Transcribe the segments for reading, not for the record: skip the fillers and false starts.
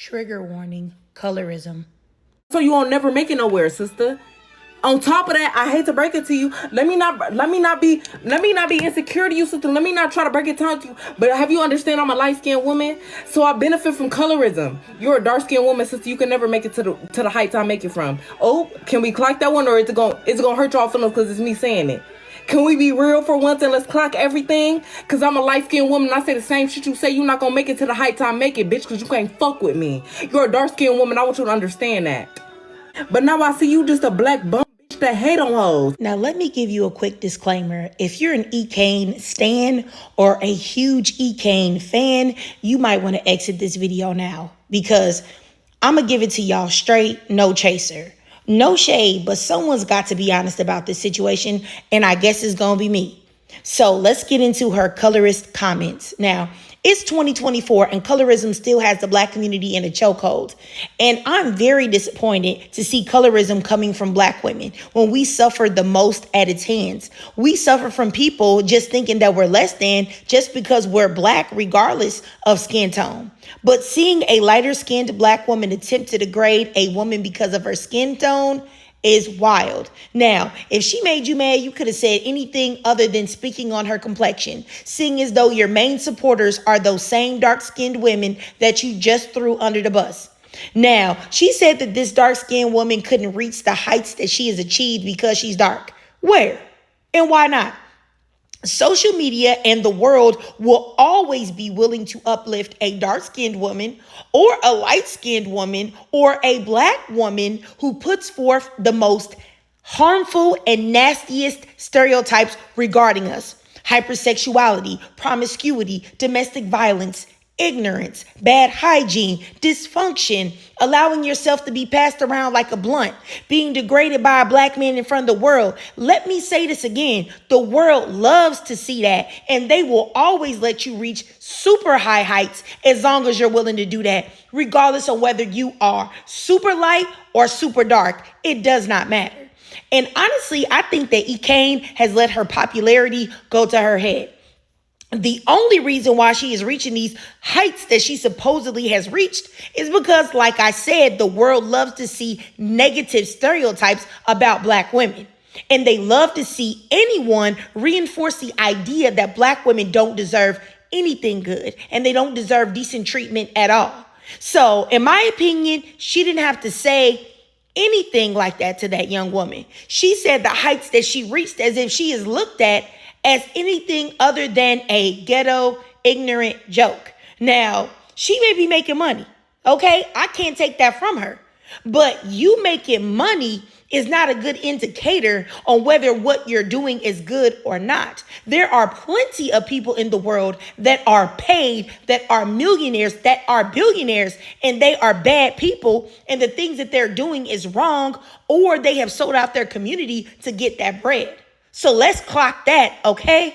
Trigger warning, colorism. So you won't never make it nowhere, sister. On top of that, I hate to break it to you. Let me not be insecure to you, sister. Let me not try to break it down to you. But have you understand I'm a light-skinned woman? So I benefit from colorism. You're a dark-skinned woman, sister. You can never make it to the heights I make it from. Oh, can we clock that one, or is it gonna hurt y'all feelings because it's me saying it? Can we be real for once and let's clock everything? Because I'm a light-skinned woman and I say the same shit you say. You're not going to make it to the heights I make it, bitch, because you can't fuck with me. You're a dark-skinned woman. I want you to understand that. But now I see you just a black bum bitch that hate on hoes. Now, let me give you a quick disclaimer. If you're an Ekane stan or a huge Ekane fan, you might want to exit this video now because I'm going to give it to y'all straight, no chaser. No shade, but someone's got to be honest about this situation, and I guess it's going to be me. So let's get into her colorist comments. Now, it's 2024 and colorism still has the black community in a chokehold. And I'm very disappointed to see colorism coming from black women when we suffer the most at its hands. We suffer from people just thinking that we're less than just because we're black, regardless of skin tone. But seeing a lighter skinned black woman attempt to degrade a woman because of her skin tone is wild. Now, if she made you mad, you could have said anything other than speaking on her complexion, seeing as though your main supporters are those same dark-skinned women that you just threw under the bus. Now, she said that this dark-skinned woman couldn't reach the heights that she has achieved because she's dark. Where? And why not? Social media and the world will always be willing to uplift a dark-skinned woman or a light-skinned woman or a black woman who puts forth the most harmful and nastiest stereotypes regarding us. Hypersexuality, promiscuity, domestic violence, ignorance, bad hygiene, dysfunction, allowing yourself to be passed around like a blunt, being degraded by a black man in front of the world. Let me say this again. The world loves to see that, and they will always let you reach super high heights as long as you're willing to do that, regardless of whether you are super light or super dark. It does not matter. And honestly, I think that Ekane has let her popularity go to her head. The only reason why she is reaching these heights that she supposedly has reached is because, like I said, the world loves to see negative stereotypes about black women. And they love to see anyone reinforce the idea that black women don't deserve anything good and they don't deserve decent treatment at all. So, in my opinion, she didn't have to say anything like that to that young woman. She said the heights that she reached as if she is looked at as anything other than a ghetto, ignorant joke. Now, she may be making money, okay? I can't take that from her. But you making money is not a good indicator on whether what you're doing is good or not. There are plenty of people in the world that are paid, that are millionaires, that are billionaires, and they are bad people, and the things that they're doing is wrong, or they have sold out their community to get that bread. So let's clock that, okay?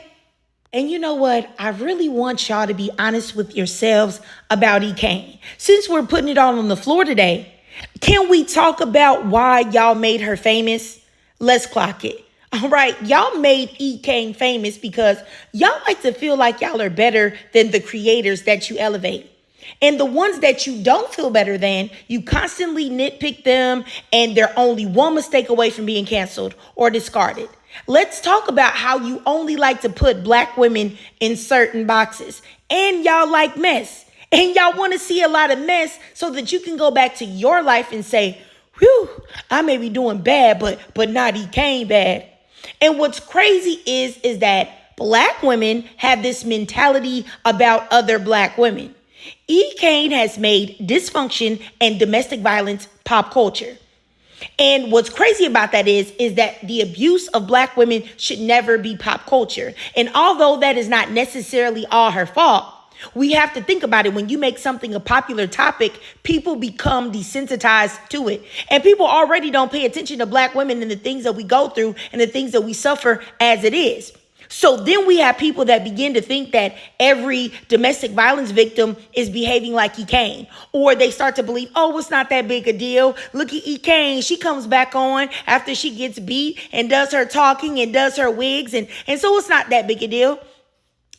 And you know what? I really want y'all to be honest with yourselves about Ekane. Since we're putting it all on the floor today, can we talk about why y'all made her famous? Let's clock it. All right, y'all made Ekane famous because y'all like to feel like y'all are better than the creators that you elevate. And the ones that you don't feel better than, you constantly nitpick them, and they're only one mistake away from being canceled or discarded. Let's talk about how you only like to put black women in certain boxes, and y'all like mess, and y'all want to see a lot of mess so that you can go back to your life and say, whew, I may be doing bad, but not Ekane bad. And what's crazy is that black women have this mentality about other black women. Ekane has made dysfunction and domestic violence pop culture. And what's crazy about that is that the abuse of black women should never be pop culture. And although that is not necessarily all her fault, we have to think about it. When you make something a popular topic, people become desensitized to it. And people already don't pay attention to black women and the things that we go through and the things that we suffer as it is. So then we have people that begin to think that every domestic violence victim is behaving like Ekane. Or they start to believe, oh, it's not that big a deal. Look at Ekane. She comes back on after she gets beat and does her talking and does her wigs. And so it's not that big a deal.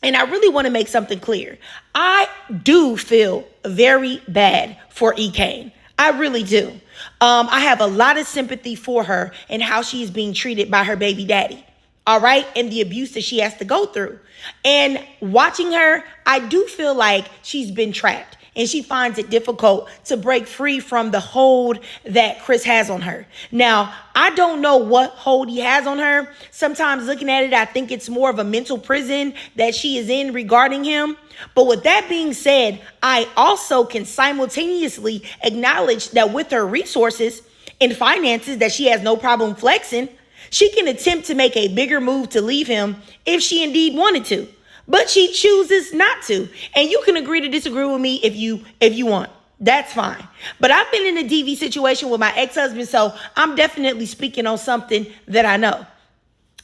And I really want to make something clear. I do feel very bad for Ekane. I really do. I have a lot of sympathy for her and how she's being treated by her baby daddy. All right. And the abuse that she has to go through. And watching her, I do feel like she's been trapped. And she finds it difficult to break free from the hold that Chris has on her. Now, I don't know what hold he has on her. Sometimes looking at it, I think it's more of a mental prison that she is in regarding him. But with that being said, I also can simultaneously acknowledge that with her resources and finances that she has no problem flexing, she can attempt to make a bigger move to leave him if she indeed wanted to. But she chooses not to. And you can agree to disagree with me if you want. That's fine. But I've been in a DV situation with my ex-husband, so I'm definitely speaking on something that I know.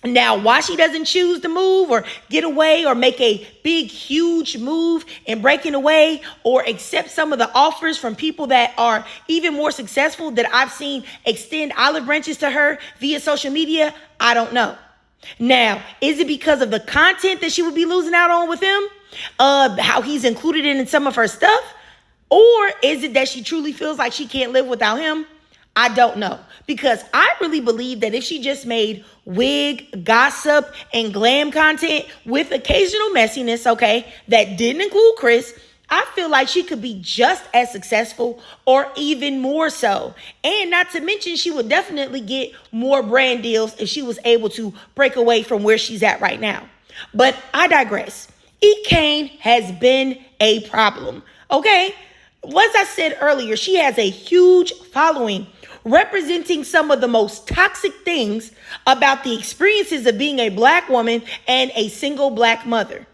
Now, why she doesn't choose to move or get away or make a big, huge move and breaking away or accept some of the offers from people that are even more successful that I've seen extend olive branches to her via social media, I don't know. Now, is it because of the content that she would be losing out on with him? How he's included in some of her stuff? Or is it that she truly feels like she can't live without him? I don't know. Because I really believe that if she just made wig, gossip, and glam content with occasional messiness, okay, that didn't include Chris, I feel like she could be just as successful or even more so. And not to mention, she would definitely get more brand deals if she was able to break away from where she's at right now. But I digress. Ekane has been a problem, okay? As I said earlier, she has a huge following representing some of the most toxic things about the experiences of being a Black woman and a single Black mother.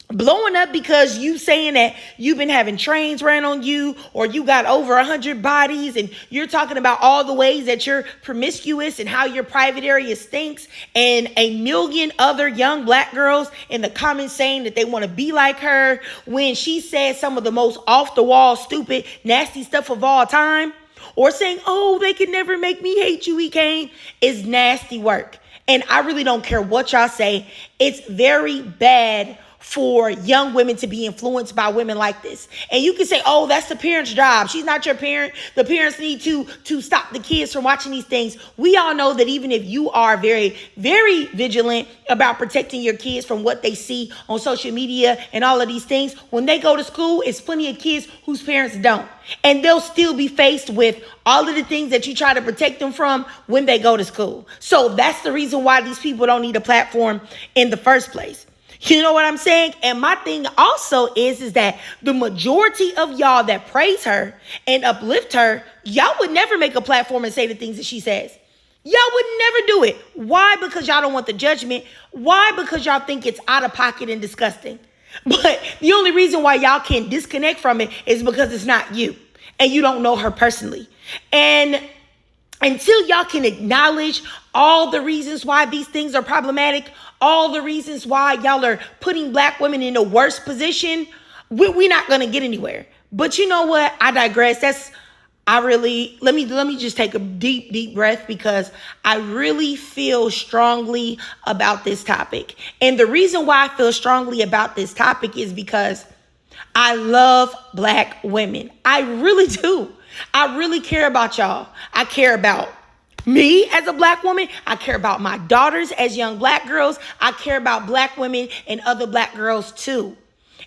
Blowing up because you saying that you've been having trains ran on you or you got over 100 bodies and you're talking about all the ways that you're promiscuous and how your private area stinks, and a million other young Black girls in the comments saying that they want to be like her when she said some of the most off the wall, stupid, nasty stuff of all time, or saying, oh, they could never make me hate you, Ekane, is nasty work. And I really don't care what y'all say. It's very bad for young women to be influenced by women like this. And you can say, oh, that's the parent's job. She's not your parent. The parents need to stop the kids from watching these things. We all know that even if you are very, very vigilant about protecting your kids from what they see on social media and all of these things, when they go to school, it's plenty of kids whose parents don't. And they'll still be faced with all of the things that you try to protect them from when they go to school. So that's the reason why these people don't need a platform in the first place. You know what I'm saying? And my thing also is that the majority of y'all that praise her and uplift her, y'all would never make a platform and say the things that she says. Y'all would never do it. Why? Because y'all don't want the judgment. Why? Because y'all think it's out of pocket and disgusting. But the only reason why y'all can disconnect from it is because it's not you and you don't know her personally. And until y'all can acknowledge all the reasons why these things are problematic, all the reasons why y'all are putting Black women in a worse position, we're not going to get anywhere. But you know what? I digress. Let me just take a deep, deep breath because I really feel strongly about this topic. And the reason why I feel strongly about this topic is because I love Black women. I really do. I really care about y'all. I care about me as a Black woman. I care about my daughters as young Black girls. I care about Black women and other Black girls too.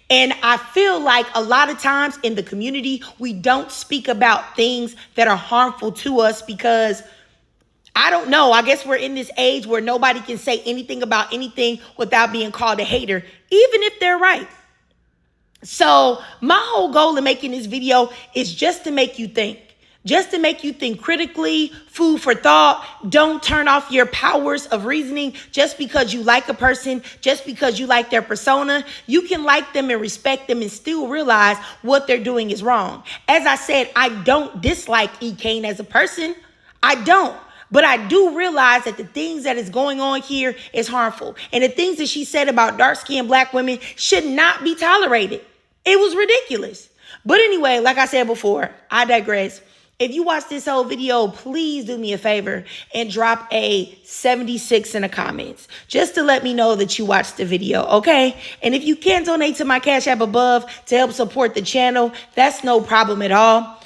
And I feel like a lot of times in the community, we don't speak about things that are harmful to us because, I don't know, I guess we're in this age where nobody can say anything about anything without being called a hater, even if they're right. So my whole goal in making this video is just to make you think. Just to make you think critically, food for thought. Don't turn off your powers of reasoning just because you like a person, just because you like their persona. You can like them and respect them and still realize what they're doing is wrong. As I said, I don't dislike Ekane as a person. I don't. But I do realize that the things that is going on here is harmful. And the things that she said about dark-skinned Black women should not be tolerated. It was ridiculous. But anyway, like I said before, I digress. If you watch this whole video, please do me a favor and drop a 76 in the comments just to let me know that you watched the video, okay? And if you can donate to my Cash App above to help support the channel, that's no problem at all.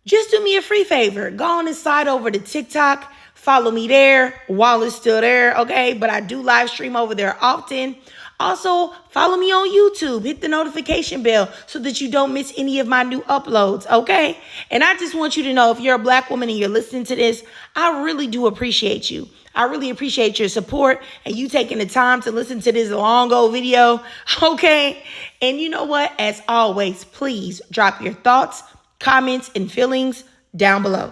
Just do me a free favor. Go on and slide over to TikTok. Follow me there while it's still there, okay? But I do live stream over there often. Also, follow me on YouTube. Hit the notification bell so that you don't miss any of my new uploads, okay? And I just want you to know, if you're a Black woman and you're listening to this, I really do appreciate you. I really appreciate your support and you taking the time to listen to this long old video, okay? And you know what? As always, please drop your thoughts, comments, and feelings down below.